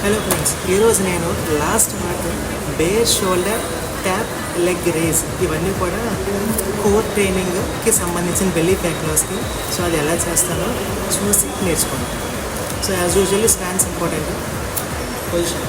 Hello friends, ఈరోజు నేను last part bear shoulder tap leg raise ఇవన్నీ కూడా కోర్ ట్రైనింగ్కి సంబంధించిన బెల్లీ ఫ్యాట్ లాస్కి. సో అది ఎలా చేస్తానో చూసి నేర్చుకోండి. So as usually stands important. Position